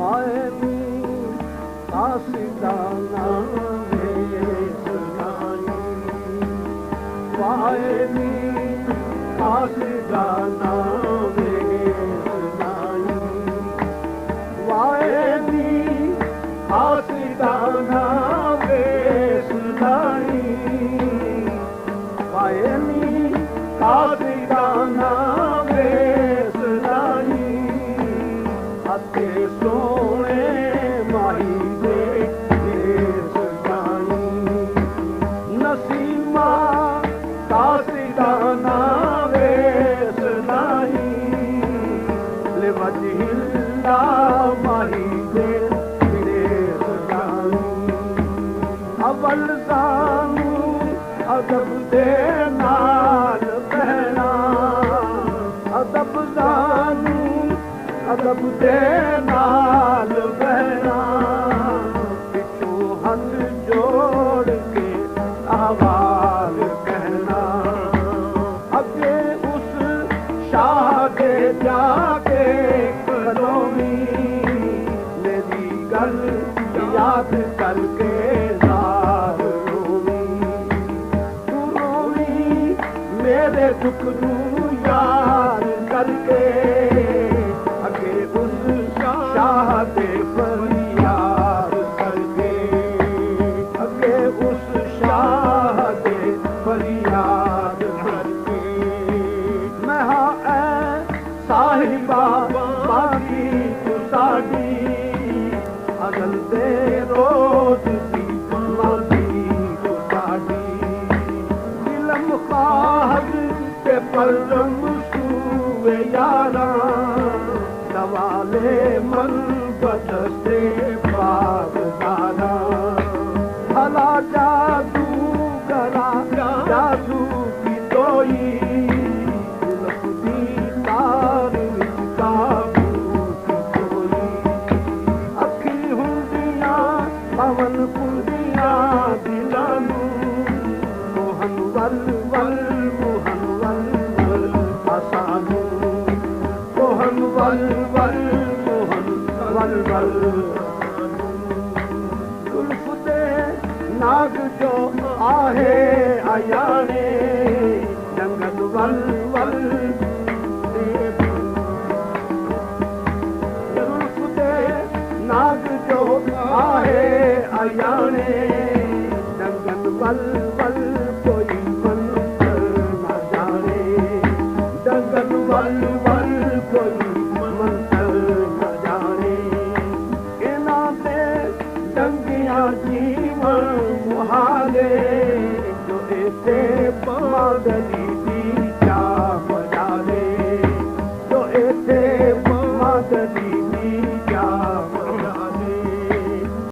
वायनी कासिदाना वेसनाई वायनी कासिदाना वेसनाई वायनी कासिदाना वेसनाई वायनी कासिदाना वेसनाई अते सोने माही दे सजाई नसीमा कासिदाना वेसनाई लिवजहिल्ला माही दे सजाई अवल जानू अदब दे नाल बहना अदब जानू अदब दे नाल बहना पिछू हाथ जोड़ के आवाज कहना अगे उस शाह दे जाके कदोमी मेरी गल याद करके मेरे दुख नू याद करके अगे उस शाह दे फरियाद करके अगे उस शाह दे फरियाद करके मैं हाँ ऐ साहिबा बाकी तू साडी अगल दे रोज दी मादी तू साडी दिलम खाद के परम सूवे यारा सवाले मन बदसे बागदारा भला जादू करा जादू की तोई लपटी तार काबू की तोई अखी हुंदियां पवन कुंदियां दिलानू मोहन वल वल मोहन वल वल आसानू मोहन वल वल मोहन वल वल जुल्फ दे नाग जो आहे आयाने जंगल वल वल जुल्फ दे नाग जो आहे आयाने जंगल वल वल कोई मंतर न जाने जंगल वल वल कोई मंतर न जाने इना दे डंगिया जीवन मुहाले जो इते